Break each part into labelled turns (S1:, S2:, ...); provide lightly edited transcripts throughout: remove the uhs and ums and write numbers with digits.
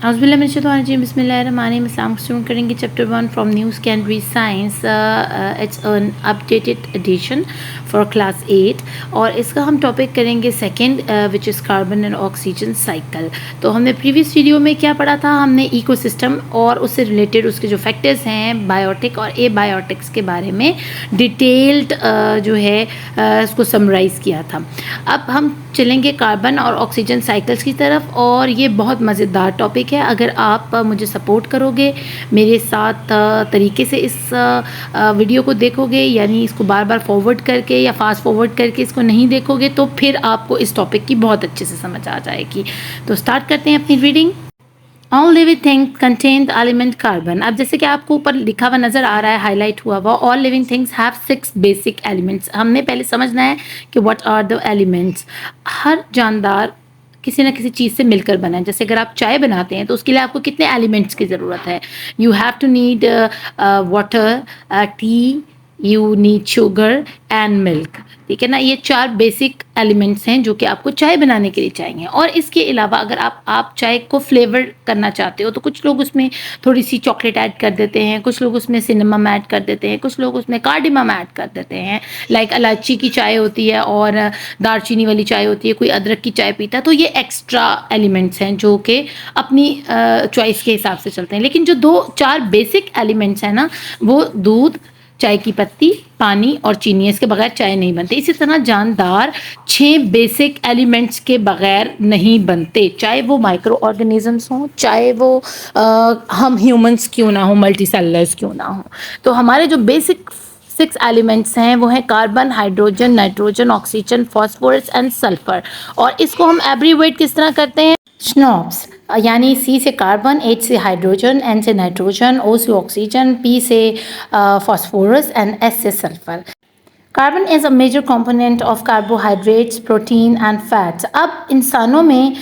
S1: Auzubillahi Bismillahirrahmanirrahim. Islam student करेंगे chapter 1 from New Secondary Science. It's an updated edition for class 8 और इसका हम topic करेंगे second which is carbon and oxygen cycle. तो हमने previous video में क्या पढ़ा था, हमने इकोसिस्टम और उससे रिलेटेड उसके जो फैक्टर्स हैं बायोटिक और एबायोटिक्स के बारे में डिटेल्ड जो है उसको समराइज़ किया था. अब हम चलेंगे कार्बन और ऑक्सीजन साइकिल्स की तरफ और ये बहुत मज़ेदार टॉपिक है. अगर आप मुझे सपोर्ट करोगे, मेरे साथ तरीके से इस वीडियो को देखोगे, यानी इसको बार बार फॉरवर्ड करके या फास्ट फॉरवर्ड करके इसको नहीं देखोगे, तो फिर आपको इस टॉपिक की बहुत अच्छे से समझ आ जाएगी. तो स्टार्ट करते हैं अपनी reading. All living things contain the element carbon. अब जैसे कि आपको ऊपर लिखा हुआ नज़र आ रहा है, हाईलाइट हुआ हुआ, all living things have 6 basic elements. हमने पहले समझना है कि व्हाट आर द एलिमेंट्स. हर जानदार किसी न किसी चीज़ से मिलकर बना है. जैसे अगर आप चाय बनाते हैं तो उसके लिए आपको कितने एलिमेंट्स की ज़रूरत है. You have to need water, tea, you need sugar and milk. ठीक है ना, ये 4 बेसिक एलिमेंट्स हैं जो कि आपको चाय बनाने के लिए चाहिए. और इसके अलावा अगर आप चाय को फ्लेवर करना चाहते हो तो कुछ लोग उसमें थोड़ी सी चॉकलेट ऐड कर देते हैं, कुछ लोग उसमें सिनेमम ऐड कर देते हैं, कुछ लोग उसमें कार्डिमम ऐड कर देते हैं. लाइक इलायची की चाय होती है और दालचीनी वाली चाय होती है, कोई अदरक की चाय पीता है. तो ये एक्स्ट्रा एलिमेंट्स हैं जो कि अपनी चॉइस के हिसाब से चलते हैं. लेकिन जो 2-4 बेसिक एलिमेंट्स हैं ना, वो दूध, चाय की पत्ती, पानी और चीनी, इसके बगैर चाय नहीं बनती. इसी तरह जानदार 6 बेसिक एलिमेंट्स के बगैर नहीं बनते, चाहे वो माइक्रो ऑर्गेनिजम्स हों, चाहे वो हम ह्यूमंस क्यों ना हो, मल्टी सेलुलर्स क्यों ना हो. तो हमारे जो बेसिक 6 एलिमेंट्स हैं वो हैं carbon, hydrogen, nitrogen, oxygen, phosphorus and sulphur. और इसको हम एब्रीवेट किस तरह करते हैं, स्नॉप्स. यानी C से कार्बन, H से हाइड्रोजन, N से नाइट्रोजन, O से ऑक्सीजन, P से फॉस्फोरस एंड S से sulphur. Carbon is a major component of carbohydrates, protein and fats. अब इंसानों में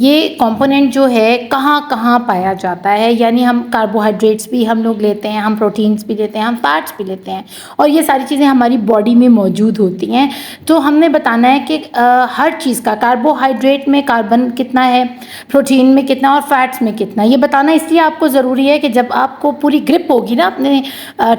S1: ये कंपोनेंट जो है कहाँ कहाँ पाया जाता है, यानी हम कार्बोहाइड्रेट्स भी हम लोग लेते हैं, हम प्रोटीन्स भी लेते हैं, हम फैट्स भी लेते हैं, और ये सारी चीज़ें हमारी बॉडी में मौजूद होती हैं. तो हमने बताना है कि हर चीज़ का, कार्बोहाइड्रेट में कार्बन कितना है, प्रोटीन में कितना और फैट्स में कितना, ये बताना इसलिए आपको ज़रूरी है कि जब आपको पूरी ग्रिप होगी ना अपने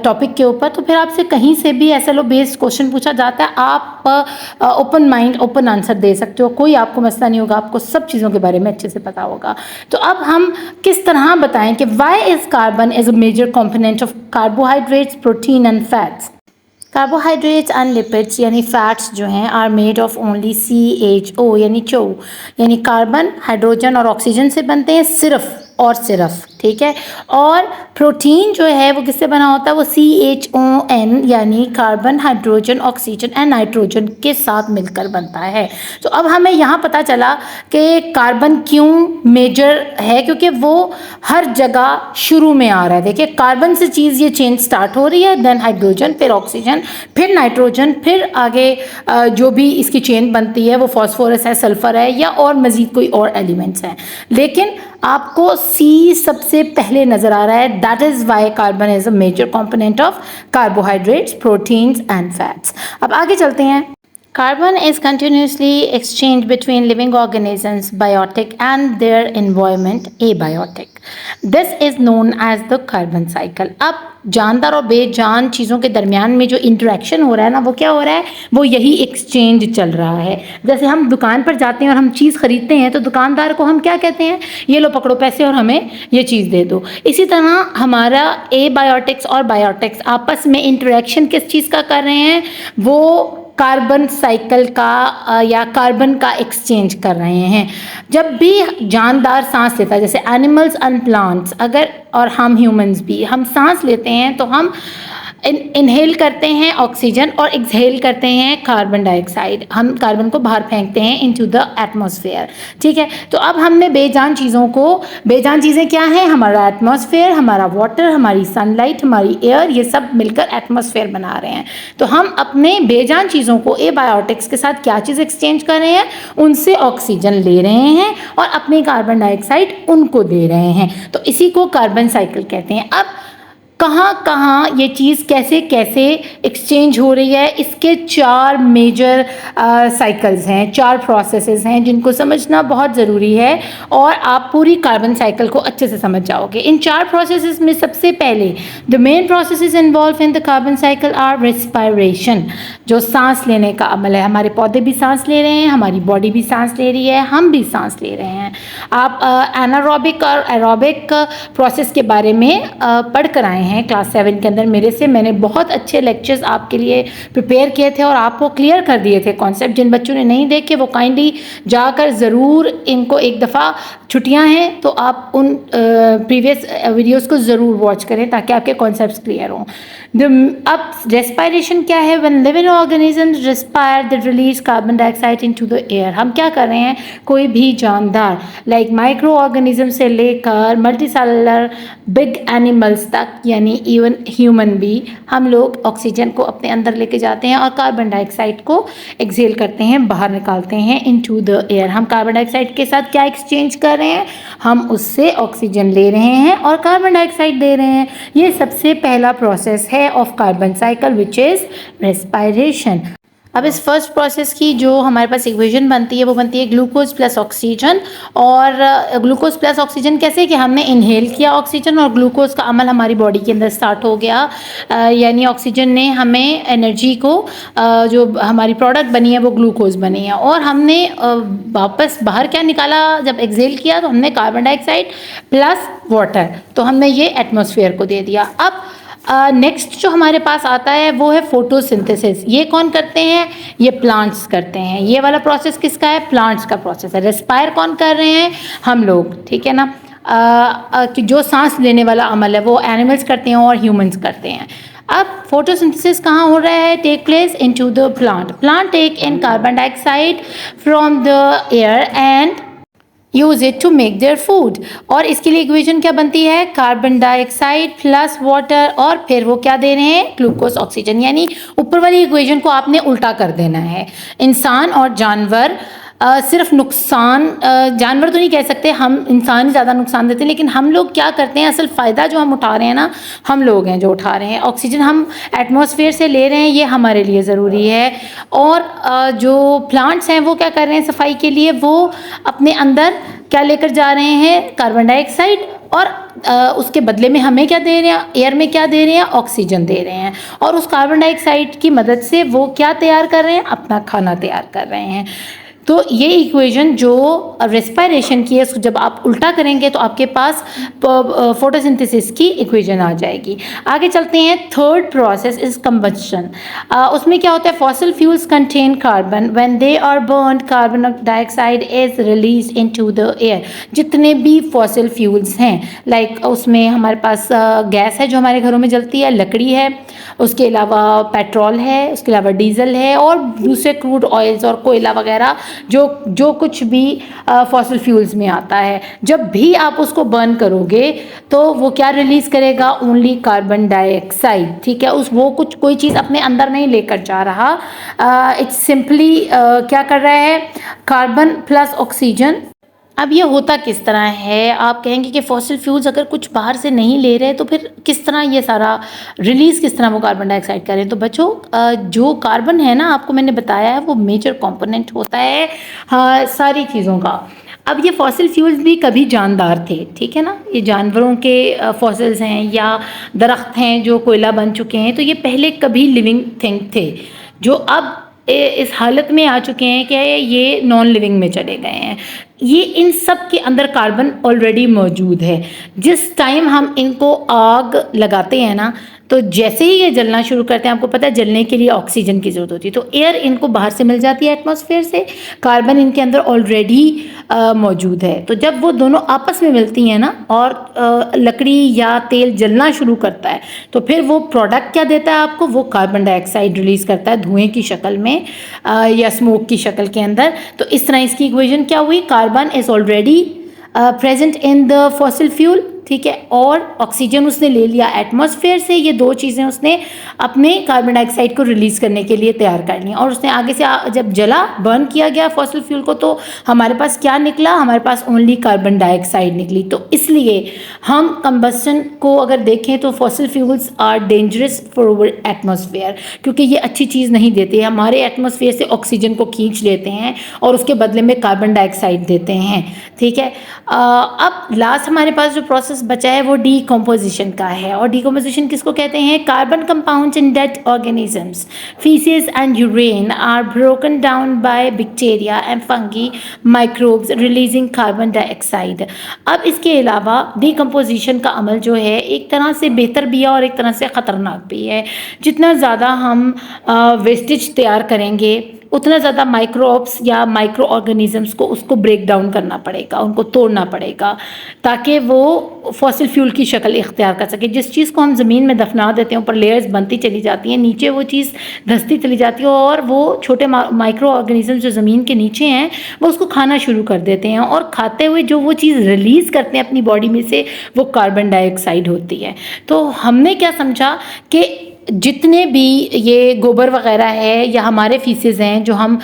S1: टॉपिक के ऊपर, तो फिर आपसे कहीं से भी SLO बेस्ड क्वेश्चन पूछा जाता है, आप ओपन माइंड ओपन आंसर दे सकते हो, कोई आपको मसला नहीं होगा, आपको सब चीज़ों के बारे में अच्छे से पता होगा. तो अब हम किस तरह बताएं कि why is carbon is a major component of carbohydrates, protein and fats. Carbohydrates and lipids यानी फैट्स जो हैं are made of only CHO यानी चो, यानी कार्बन, हाइड्रोजन और ऑक्सीजन से बनते हैं, सिर्फ और सिर्फ. ठीक है. और प्रोटीन जो है वो किससे बना होता है, वो CHON यानी carbon, hydrogen, oxygen and nitrogen के साथ मिलकर बनता है. तो अब हमें यहाँ पता चला कि कार्बन क्यों मेजर है, क्योंकि वो हर जगह शुरू में आ रहा है. देखिए, कार्बन से चीज़ ये चेंज स्टार्ट हो रही है, देन हाइड्रोजन, फिर ऑक्सीजन, फिर नाइट्रोजन, फिर आगे जो भी इसकी चेन बनती है वो फॉस्फोरस है, सल्फर है, या और मज़ीद कोई और एलिमेंट्स हैं. लेकिन आपको C सबसे पहले नज़र आ रहा है. That is why carbon is a major component of carbohydrates, proteins and fats. अब आगे चलते हैं. Carbon is continuously exchanged between living organisms, biotic, and their environment, abiotic. This is known as the carbon cycle. अब जानदार और बेजान चीज़ों के दरमियान में जो इंटरेक्शन हो रहा है ना, वो क्या हो रहा है, वो यही एक्सचेंज चल रहा है. जैसे हम दुकान पर जाते हैं और हम चीज़ ख़रीदते हैं तो दुकानदार को हम क्या कहते हैं, ये लो पकड़ो पैसे और हमें ये चीज़ दे दो. इसी तरह हमारा एबायोटिक्स और बायोटिक्स आपस में इंटरेक्शन किस चीज़ का कर रहे हैं, वो कार्बन साइकिल का या कार्बन का एक्सचेंज कर रहे हैं. जब भी जानदार सांस लेता है, जैसे एनिमल्स एंड प्लांट्स, अगर और हम ह्यूमंस भी, हम सांस लेते हैं तो हम इनहेल करते हैं ऑक्सीजन और एक्सहेल करते हैं कार्बन डाइऑक्साइड. हम कार्बन को बाहर फेंकते हैं इनटू द एटमॉस्फेयर. ठीक है. तो अब हमने बेजान चीज़ों को, बेजान चीज़ें क्या हैं, हमारा एटमॉस्फेयर, हमारा वाटर, हमारी सनलाइट, हमारी एयर, ये सब मिलकर एटमॉस्फेयर बना रहे हैं. तो हम अपने बेजान चीज़ों को एबायोटिक्स के साथ क्या चीज़ एक्सचेंज कर रहे हैं, उनसे ऑक्सीजन ले रहे हैं और अपने कार्बन डाइऑक्साइड उनको दे रहे हैं. तो इसी को कार्बन साइकिल कहते हैं. अब कहाँ कहाँ ये चीज़ कैसे कैसे एक्सचेंज हो रही है, इसके 4 मेजर साइकिल्स हैं, 4 प्रोसेसेस हैं जिनको समझना बहुत ज़रूरी है और आप पूरी कार्बन साइकिल को अच्छे से समझ जाओगे। इन 4 प्रोसेसेस में सबसे पहले the main processes involved in the carbon cycle are respiration, जो सांस लेने का अमल है। हमारे पौधे भी सांस ले रहे हैं, हमारी बॉडी भी सांस ले रही है, हम भी सांस ले रहे हैं। आप एनारोबिक और एरोबिक प्रोसेस के बारे में पढ़ कर आए हैं क्लास 7 के अंदर मेरे से। मैंने बहुत अच्छे लेक्चर्स आपके लिए प्रिपेयर किए थे और आपको क्लियर कर दिए थे कॉन्सेप्ट। जिन बच्चों ने नहीं देखे वो काइंडली जाकर ज़रूर इनको एक दफ़ा, छुट्टियां हैं तो आप उन प्रीवियस वीडियोस को ज़रूर वॉच करें ताकि आपके कॉन्सेप्ट्स क्लियर हों। अब रेस्पिरेशन क्या है? When living organisms respire they release carbon dioxide into the air. हम क्या कर रहे हैं, कोई भी जानदार लाइक माइक्रो ऑर्गेनिज्म से लेकर मल्टीसेलुलर बिग एनिमल्स तक, यानी इवन ह्यूमन भी, हम लोग ऑक्सीजन को अपने अंदर लेके जाते हैं और कार्बन डाइऑक्साइड को एक्सेल करते हैं, बाहर निकालते हैं इनटू द एयर। हम कार्बन डाइऑक्साइड के साथ क्या एक्सचेंज कर रहे हैं? हम उससे ऑक्सीजन ले रहे हैं और कार्बन डाइऑक्साइड दे रहे हैं। ये सबसे पहला प्रोसेस है of carbon cycle which is respiration. अब इस फर्स्ट प्रोसेस की जो हमारे पास इक्वेशन बनती है वो बनती है ग्लूकोज प्लस ऑक्सीजन। और ग्लूकोज प्लस ऑक्सीजन कैसे कि हमने इनहेल किया ऑक्सीजन और ग्लूकोज का अमल हमारी बॉडी के अंदर स्टार्ट हो गया, यानी ऑक्सीजन ने हमें एनर्जी को, जो हमारी प्रोडक्ट बनी है वो ग्लूकोज बनी है, और हमने वापस बाहर क्या निकाला? जब एक्सेल किया तो हमने कार्बन डाइऑक्साइड प्लस वाटर, तो हमने ये एटमॉस्फेयर को दे दिया। अब नेक्स्ट जो हमारे पास आता है वो है फोटोसिंथेसिस। ये कौन करते हैं? ये प्लांट्स करते हैं। ये वाला प्रोसेस किसका है? प्लांट्स का प्रोसेस है। रेस्पायर कौन कर रहे हैं? हम लोग, ठीक है ना। कि जो सांस लेने वाला अमल है वो एनिमल्स करते हैं और ह्यूमंस करते हैं। अब फोटोसिंथेसिस कहाँ हो रहा है? Take place into the plant. Plant take in carbon dioxide from the air and use it to make their food. और इसके लिए इक्वेशन क्या बनती है? कार्बन डाइऑक्साइड प्लस वाटर, और फिर वो क्या दे रहे हैं? Glucose oxygen. यानी ऊपर वाली इक्वेशन को आपने उल्टा कर देना है। इंसान और जानवर सिर्फ नुकसान, जानवर तो नहीं कह सकते, हम इंसान ही ज़्यादा नुकसान देते हैं, लेकिन हम लोग क्या करते हैं, असल फ़ायदा जो हम उठा रहे हैं ना, हम लोग हैं जो उठा रहे हैं। ऑक्सीजन हम एटमॉस्फेयर से ले रहे हैं, ये हमारे लिए ज़रूरी है। और जो प्लांट्स हैं वो क्या कर रहे हैं सफाई के लिए? वो अपने अंदर क्या लेकर जा रहे हैं? कार्बन डाइऑक्साइड, और उसके बदले में हमें क्या दे रहे हैं? एयर में क्या दे रहे हैं? ऑक्सीजन दे रहे हैं। और उस कार्बन डाइऑक्साइड की मदद से वो क्या तैयार कर रहे हैं? अपना खाना तैयार कर रहे हैं। तो ये इक्वेशन जो रेस्पिरेशन की है, उसको जब आप उल्टा करेंगे तो आपके पास फोटोसिंथेसिस की इक्वेशन आ जाएगी। आगे चलते हैं। Third process is combustion. उसमें क्या होता है? Fossil fuels contain carbon, when they are burned carbon dioxide is release into the air. जितने भी फॉसिल फ्यूल्स हैं, लाइक उसमें हमारे पास गैस है जो हमारे घरों में जलती है, लकड़ी है, उसके अलावा पेट्रोल है, उसके अलावा डीजल है, और दूसरे क्रूड ऑयल्स और कोयला वगैरह जो कुछ भी फॉसिल फ्यूल्स में आता है, जब भी आप उसको बर्न करोगे तो वो क्या रिलीज करेगा? ओनली कार्बन डाइऑक्साइड, ठीक है। वो कोई चीज़ अपने अंदर नहीं लेकर जा रहा, इट्स सिंपली क्या कर रहा है? Carbon plus oxygen. अब ये होता किस तरह है? आप कहेंगे कि फॉसिल फ्यूल्स अगर कुछ बाहर से नहीं ले रहे तो फिर किस तरह ये सारा रिलीज़, किस तरह वो कार्बन डाइऑक्साइड करें? तो बच्चों, जो कार्बन है ना, आपको मैंने बताया है, वो मेजर कंपोनेंट होता है सारी चीज़ों का। अब ये फॉसिल फ्यूल्स भी कभी जानदार थे, ठीक है ना। ये जानवरों के फॉसिल्स हैं या दरख्त हैं जो कोयला बन चुके हैं, तो ये पहले कभी लिविंग थिंग थे जो अब इस हालत में आ चुके हैं कि ये नॉन लिविंग में चले गए हैं। ये इन सब के अंदर कार्बन ऑलरेडी मौजूद है। जिस टाइम हम इनको आग लगाते हैं ना, तो जैसे ही ये जलना शुरू करते हैं, आपको पता है जलने के लिए ऑक्सीजन की ज़रूरत होती है, तो एयर इनको बाहर से मिल जाती है एटमॉस्फेयर से, कार्बन इनके अंदर ऑलरेडी मौजूद है। तो जब वो दोनों आपस में मिलती हैं ना और लकड़ी या तेल जलना शुरू करता है, तो फिर वो प्रोडक्ट क्या देता है आपको? वो कार्बन डाइऑक्साइड रिलीज़ करता है धुएँ की शक्ल में या स्मोक की शक्ल के अंदर। तो इस तरह इसकी इक्वेशन क्या हुई? Carbon is already present in the fossil fuel, ठीक है, और ऑक्सीजन उसने ले लिया एटमॉस्फेयर से। ये दो चीज़ें उसने अपने कार्बन डाइऑक्साइड को रिलीज़ करने के लिए तैयार कर ली, और उसने आगे से जब जला बर्न किया गया फॉसिल फ्यूल को, तो हमारे पास क्या निकला? हमारे पास ओनली कार्बन डाइऑक्साइड निकली। तो इसलिए हम कंबस्टन को अगर देखें तो fossil fuels are dangerous for our atmosphere, क्योंकि ये अच्छी चीज़ नहीं देते। हमारे एटमॉस्फेयर से ऑक्सीजन को खींच लेते हैं और उसके बदले में कार्बन डाइऑक्साइड देते हैं, ठीक है। अब लास्ट हमारे पास जो प्रोसेस बचा है वो डीकम्पोजिशन का है। और डीकम्पोजिशन किसको कहते हैं? Carbon compounds in dead organisms, faeces and urine are broken down by bacteria and fungi microbes releasing carbon dioxide. अब इसके अलावा डीकम्पोजिशन का अमल जो है एक तरह से बेहतर भी है और एक तरह से ख़तरनाक भी है। जितना ज़्यादा हम वेस्टेज तैयार करेंगे उतना ज़्यादा माइक्रोब्स या माइक्रो ऑर्गेनिजम्स को उसको ब्रेक डाउन करना पड़ेगा, उनको तोड़ना पड़ेगा, ताकि वो फॉसिल फ्यूल की शक्ल इख्तियार कर सके। जिस चीज़ को हम ज़मीन में दफना देते हैं, ऊपर लेयर्स बनती चली जाती हैं, नीचे वो चीज़ धंसती चली जाती है, और वो छोटे माइक्रो ऑर्गेनिजम्स जो ज़मीन के नीचे हैं वो उसको खाना शुरू कर देते हैं, और खाते हुए जो वो चीज़ रिलीज़ करते हैं अपनी बॉडी में से वो कार्बन डाइऑक्साइड होती है। तो हमने क्या समझा कि जितने भी ये गोबर वगैरह है या हमारे फीसेस हैं जो हम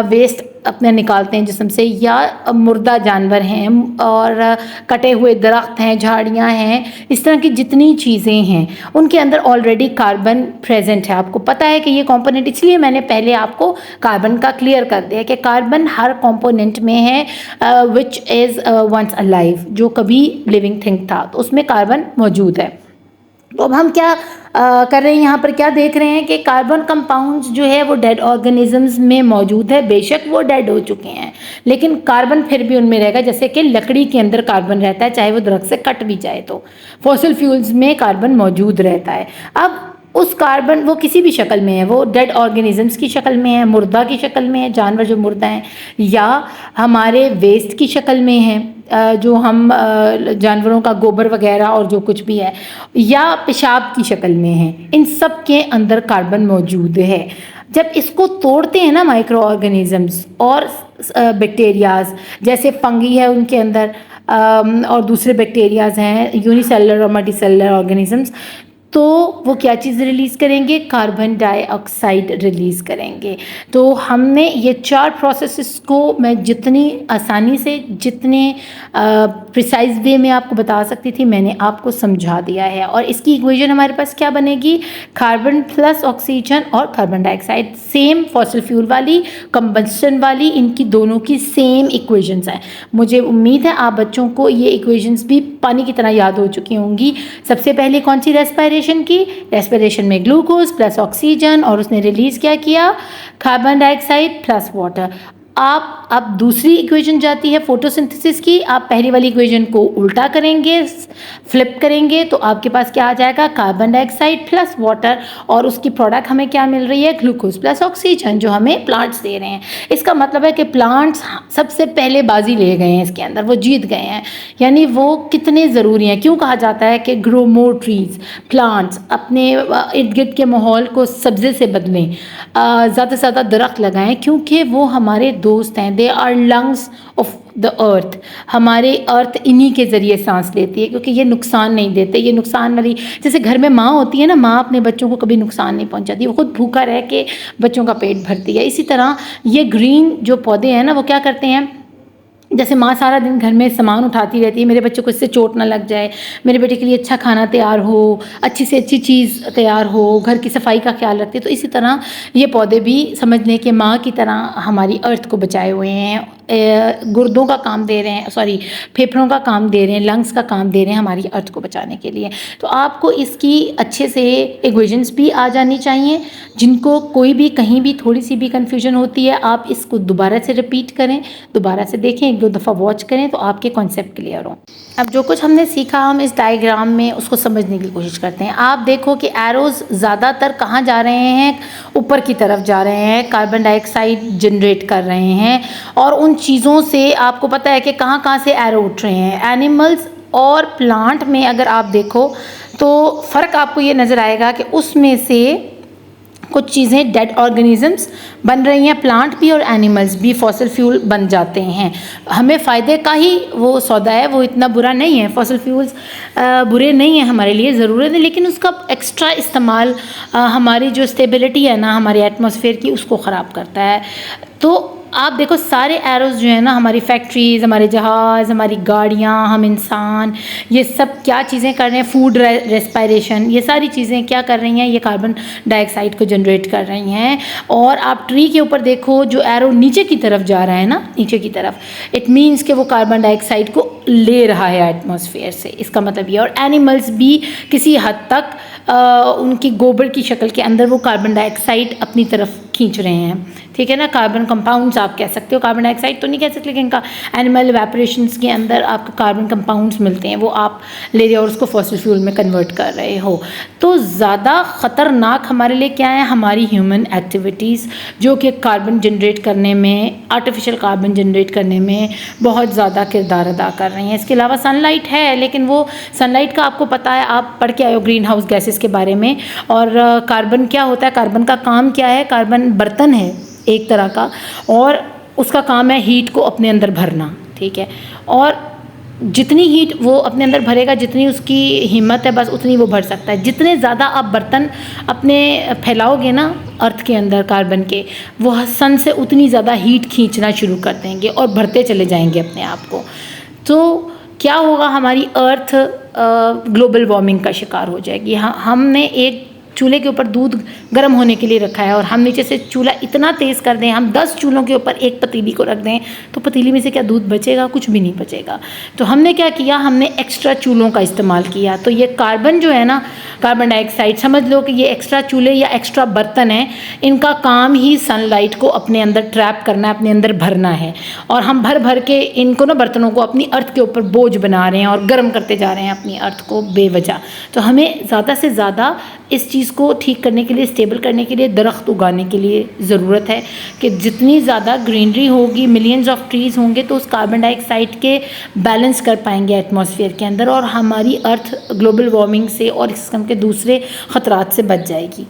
S1: वेस्ट अपने निकालते हैं जिस्म से, या मुर्दा जानवर हैं और कटे हुए दरख्त हैं, झाड़ियाँ हैं, इस तरह की जितनी चीज़ें हैं उनके अंदर ऑलरेडी कार्बन प्रेजेंट है। आपको पता है कि ये कंपोनेंट, इसलिए मैंने पहले आपको कार्बन का क्लियर कर दिया कि कार्बन हर कंपोनेंट में है विच इज़ वंस अलाइव, जो कभी लिविंग थिंग था, तो उसमें कार्बन मौजूद है। तो अब हम क्या कर रहे हैं, यहाँ पर क्या देख रहे हैं कि कार्बन कंपाउंड्स जो है वो डेड ऑर्गेनिजम्स में मौजूद है। बेशक वो डेड हो चुके हैं लेकिन कार्बन फिर भी उनमें रहेगा, जैसे कि लकड़ी के अंदर कार्बन रहता है चाहे वो दरख्त से कट भी जाए, तो फॉसिल फ्यूल्स में कार्बन मौजूद रहता है। अब उस कार्बन वो किसी भी शक्ल में है, वो डेड ऑर्गेनिजम्स की शक्ल में है, मुर्दा की शक्ल में है, जानवर जो मुर्दा हैं, या हमारे वेस्ट की शक्ल में है, जो हम जानवरों का गोबर वगैरह और जो कुछ भी है, या पेशाब की शक्ल में है। इन सब के अंदर कार्बन मौजूद है। जब इसको तोड़ते हैं ना माइक्रो ऑर्गेनिजम्स और बैक्टीरियाज, जैसे फंगी है उनके अंदर और दूसरे बैक्टीरियाज हैं, यूनिसेलुलर और मल्टीसेलुलर ऑर्गेनिजम्स, तो वो क्या चीज़ रिलीज़ करेंगे? कार्बन डाइऑक्साइड रिलीज़ करेंगे। तो हमने ये 4 प्रोसेसेस को मैं जितनी आसानी से, जितने प्रिसाइज वे में आपको बता सकती थी मैंने आपको समझा दिया है। और इसकी इक्वेशन हमारे पास क्या बनेगी? कार्बन प्लस ऑक्सीजन और carbon dioxide, same fossil fuel वाली, कंबस्शन वाली, इनकी दोनों की सेम इक्वेशंस हैं। मुझे उम्मीद है आप बच्चों को ये इक्वेशंस भी पानी की तरह याद हो चुकी होंगी। सबसे पहले कौन सी? रेस्पिरेशन की। रेस्पिरेशन में ग्लूकोज प्लस ऑक्सीजन, और उसने रिलीज़ क्या किया? Carbon dioxide plus water. आप अब दूसरी इक्वेशन जाती है फोटोसिंथेसिस की। आप पहली वाली इक्वेशन को उल्टा करेंगे, फ्लिप करेंगे, तो आपके पास क्या आ जाएगा? कार्बन डाइऑक्साइड प्लस वाटर, और उसकी प्रोडक्ट हमें क्या मिल रही है? ग्लूकोज प्लस ऑक्सीजन, जो हमें प्लांट्स दे रहे हैं। इसका मतलब है कि प्लांट्स सबसे पहले बाजी ले गए हैं इसके अंदर, वो जीत गए हैं। यानी वो कितने ज़रूरी हैं। क्यों कहा जाता है कि ग्रो मोर ट्रीज, प्लांट्स अपने इर्द गिर्द के माहौल को सब्ज़े से बदलें, ज़्यादा से ज़्यादा दरख्त लगाएं, क्योंकि वो हमारे दोस्त हैं। They are lungs of the earth. हमारे अर्थ इन्हीं के ज़रिए सांस लेती है, क्योंकि ये नुकसान नहीं देते। ये नुकसान वाली, जैसे घर में माँ होती है ना, माँ अपने बच्चों को कभी नुकसान नहीं पहुंचाती, वो खुद भूखा रह के बच्चों का पेट भरती है। इसी तरह ये ग्रीन जो पौधे हैं ना, वो क्या करते हैं, जैसे माँ सारा दिन घर में सामान उठाती रहती है, मेरे बच्चे को इससे चोट ना लग जाए, मेरे बेटे के लिए अच्छा खाना तैयार हो, अच्छी से अच्छी चीज़ तैयार हो, घर की सफाई का ख्याल रखती है। तो इसी तरह ये पौधे भी समझ लें कि माँ की तरह हमारी अर्थ को बचाए हुए हैं। गुर्दों का काम दे रहे हैं, सॉरी फेफड़ों का काम दे रहे हैं, लंग्स का काम दे रहे हैं हमारी अर्थ को बचाने के लिए। तो आपको इसकी अच्छे से इक्वेशंस भी आ जानी चाहिए। जिनको कोई भी कहीं भी थोड़ी सी भी कन्फ्यूजन होती है, आप इसको दोबारा से रिपीट करें, दोबारा से देखें, 1-2 दफ़ा वॉच करें, तो आपके कॉन्सेप्ट क्लियर हो। अब जो कुछ हमने सीखा, हम इस डायग्राम में उसको समझने की कोशिश करते हैं। आप देखो कि एरोज़ ज़्यादातर कहाँ जा रहे हैं? ऊपर की तरफ जा रहे हैं, कार्बन डाइऑक्साइड जनरेट कर रहे हैं। और उन चीज़ों से आपको पता है कि कहाँ कहाँ से एरो उठ रहे हैं। एनिमल्स और प्लांट में अगर आप देखो तो फ़र्क आपको ये नज़र आएगा कि उसमें से कुछ चीज़ें डेड ऑर्गेनिजम्स बन रही हैं, प्लांट भी और एनिमल्स भी फॉसिल फ्यूल बन जाते हैं। हमें फ़ायदे का ही वो सौदा है, वो इतना बुरा नहीं है। फॉसिल फ्यूल्स बुरे नहीं हैं हमारे लिए, ज़रूरत है, लेकिन उसका एक्स्ट्रा इस्तेमाल हमारी जो स्टेबिलिटी है ना हमारी एटमॉस्फेयर की, उसको ख़राब करता है। तो आप देखो सारे एरोज़ जो है ना, हमारी फैक्ट्रीज़, हमारे जहाज़, हमारी गाड़ियाँ, हम इंसान, ये सब क्या चीज़ें कर रहे हैं, फूड रेस्पायरेशन, ये सारी चीज़ें क्या कर रही हैं, ये कार्बन डाइऑक्साइड को जनरेट कर रही हैं। और आप ट्री के ऊपर देखो, जो एरो नीचे की तरफ जा रहा है ना, नीचे की तरफ, इट मीन्स कि वो कार्बन डाइऑक्साइड को ले रहा है एटमॉस्फेयर से, इसका मतलब ये। और एनिमल्स भी किसी हद तक उनकी गोबर की शक्ल के अंदर वो कार्बन डाइऑक्साइड अपनी तरफ खींच रहे हैं, ठीक है ना। कार्बन कंपाउंड्स आप कह सकते हो, कार्बन डाइऑक्साइड तो नहीं कह सकते, लेकिन इनका एनिमल इवेपोरेशंस के अंदर आपको कार्बन कंपाउंड्स मिलते हैं, वो आप ले रहे हो और उसको फॉसिल फ्यूल में कन्वर्ट कर रहे हो। तो ज़्यादा ख़तरनाक हमारे लिए क्या है, हमारी ह्यूमन एक्टिविटीज़, जो कि कार्बन जनरेट करने में, आर्टिफिशियल कार्बन जनरेट करने में बहुत ज़्यादा किरदार अदा कर रही हैं। इसके अलावा सनलाइट है, लेकिन वो सनलाइट का आपको पता है, आप पढ़ के आए हो ग्रीन हाउस गैसेस के बारे में। और कार्बन क्या होता है, कार्बन का काम क्या है, कार्बन बर्तन है एक तरह का, और उसका काम है हीट को अपने अंदर भरना, ठीक है। और जितनी हीट वो अपने अंदर भरेगा, जितनी उसकी हिम्मत है, बस उतनी वो भर सकता है। जितने ज़्यादा आप बर्तन अपने फैलाओगे ना अर्थ के अंदर कार्बन के, वो सन से उतनी ज़्यादा हीट खींचना शुरू कर देंगे और भरते चले जाएंगे अपने आप को। तो क्या होगा, हमारी अर्थ ग्लोबल वार्मिंग का शिकार हो जाएगी। हमने एक चूल्हे के ऊपर दूध गर्म होने के लिए रखा है, और हम नीचे से चूल्हा इतना तेज़ कर दें, हम 10 चूल्हों के ऊपर एक पतीली को रख दें, तो पतीली में से क्या दूध बचेगा, कुछ भी नहीं बचेगा। तो हमने क्या किया, हमने एक्स्ट्रा चूल्हों का इस्तेमाल किया। तो ये कार्बन जो है ना, कार्बन डाइऑक्साइड, समझ लो कि ये एक्स्ट्रा चूल्हे या एक्स्ट्रा बर्तन हैं, इनका काम ही सनलाइट को अपने अंदर ट्रैप करना है, अपने अंदर भरना है। और हम भर भर के इनको ना, बर्तनों को अपनी अर्थ के ऊपर बोझ बना रहे हैं और गर्म करते जा रहे हैं अपनी अर्थ को बेवजह। तो हमें ज़्यादा से ज़्यादा इस चीज़ को ठीक करने के लिए, स्टेबल करने के लिए, दरख्त उगाने के लिए ज़रूरत है कि जितनी ज़्यादा ग्रीनरी होगी, मिलियंस ऑफ ट्रीज़ होंगे, तो उस कार्बन डाइऑक्साइड के बैलेंस कर पाएंगे एटमॉस्फेयर के अंदर, और हमारी अर्थ ग्लोबल वार्मिंग से और इस किस्म के दूसरे ख़तरात से बच जाएगी।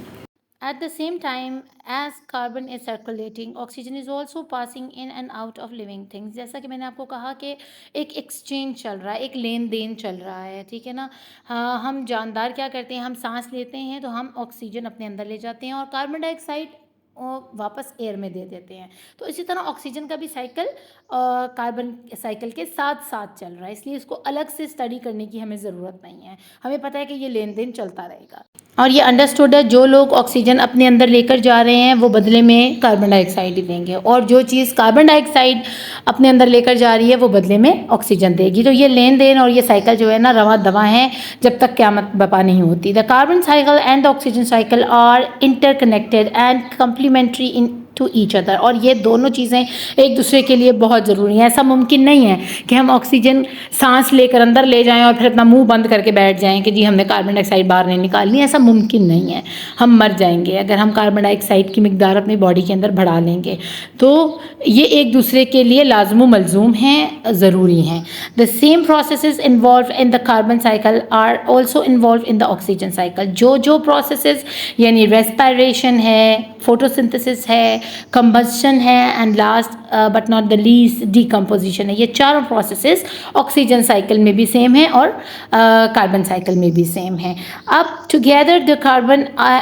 S1: At the same time, as carbon is circulating, oxygen is also passing in and out of living things. जैसा कि मैंने आपको कहा कि एक एक्सचेंज चल रहा है, एक लेन देन चल रहा है, ठीक है ना। हाँ, हम जानदार क्या करते हैं, हम सांस लेते हैं तो हम ऑक्सीजन अपने अंदर ले जाते हैं और कार्बन डाइऑक्साइड वापस एयर में दे देते हैं। तो इसी तरह ऑक्सीजन का भी साइकिल कार्बन साइकिल के साथ साथ चल रहा है, इसलिए इसको अलग से स्टडी करने की हमें ज़रूरत नहीं है। हमें पता है कि ये लेन देन चलता रहेगा, और ये अंडरस्टूड है, जो लोग ऑक्सीजन अपने अंदर लेकर जा रहे हैं वो बदले में कार्बन डाइऑक्साइड ही देंगे, और जो चीज़ कार्बन डाइऑक्साइड अपने अंदर लेकर जा रही है वो बदले में ऑक्सीजन देगी। तो ये लेन देन और ये साइकिल जो है ना, रवा दवा है जब तक क़यामत बपा नहीं होती। The carbon cycle and the oxygen cycle are interconnected and complementary in to each other, और ये दोनों चीज़ें एक दूसरे के लिए बहुत ज़रूरी हैं। ऐसा मुमकिन नहीं है कि हम ऑक्सीजन सांस लेकर अंदर ले जाएं और फिर अपना मुंह बंद करके बैठ जाएं कि जी हमने कार्बन डाइऑक्साइड बाहर नहीं निकालनी। ऐसा मुमकिन नहीं है, हम मर जाएंगे अगर हम कार्बन डाइऑक्साइड की मिकदार अपनी बॉडी के अंदर बढ़ा लेंगे। तो ये एक दूसरे के लिए लाजमो मलजूम हैं, ज़रूरी हैं। The same processes involved in the carbon cycle are also involved in the oxygen cycle. जो प्रोसेसेस यानी रेस्पायरेशन है, फोटोसिंथेसिस है, कंबस्शन है, and last but not the least decomposition है, ये चारों प्रोसेसेस ऑक्सीजन साइकिल में भी सेम है और कार्बन साइकिल में भी सेम है। अब together the carbon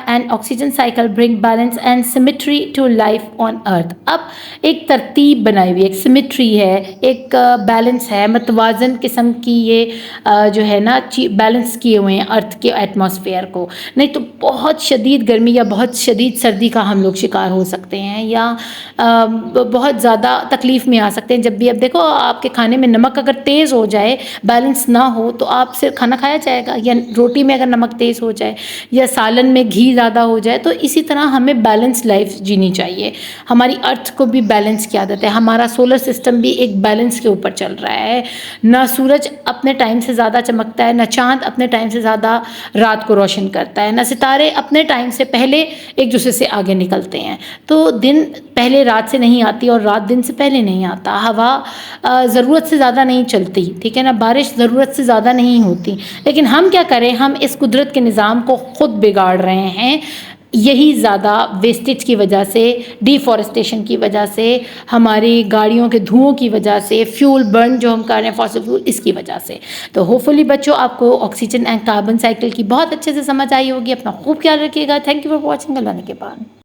S1: and oxygen cycle bring balance and symmetry to life on earth. अब एक तरतीब बनाई हुई, एक सिमेट्री है, एक बैलेंस है, मतवाजन किस्म की ये जो है ना बैलेंस किए हुए हैं अर्थ के एटमॉस्फेयर को। नहीं तो बहुत शदीद गर्मी या बहुत शदीद सर्दी का हम लोग शिकार हो सकते हैं, या बहुत ज़्यादा तकलीफ़ में आ सकते हैं। जब भी अब देखो, आपके खाने में नमक अगर तेज़ हो जाए, बैलेंस ना हो, तो आपसे खाना खाया जाएगा, या रोटी में अगर नमक तेज़ हो जाए, या सालन में घी ज़्यादा हो जाए। तो इसी तरह हमें बैलेंस लाइफ जीनी चाहिए। हमारी अर्थ को भी बैलेंस की आदत है, हमारा सोलर सिस्टम भी एक बैलेंस के ऊपर चल रहा है। ना सूरज अपने टाइम से ज़्यादा चमकता है, ना चाँद अपने टाइम से ज़्यादा रात को रोशन करता है, ना सितारे अपने टाइम से पहले एक दूसरे से आगे निकलते हैं। तो दिन पहले रात से नहीं आती और रात दिन से पहले नहीं आता। हवा ज़रूरत से ज़्यादा नहीं चलती, ठीक है ना, बारिश ज़रूरत से ज़्यादा नहीं होती। लेकिन हम क्या करें, हम इस कुदरत के निज़ाम को ख़ुद बिगाड़ रहे हैं। यही ज़्यादा वेस्टेज की वजह से, डिफ़ॉरेस्टेशन की वजह से, हमारी गाड़ियों के धुओं की वजह से, फ्यूल बर्न जो हम कर रहे हैं फॉसिल फ्यूल, इसकी वजह से। तो होपफुली बच्चों आपको ऑक्सीजन एंड कार्बन साइकिल की बहुत अच्छे से समझ आई होगी। अपना खूब ख्याल रखिएगा। Thank you for watching. Allah ने के बाद।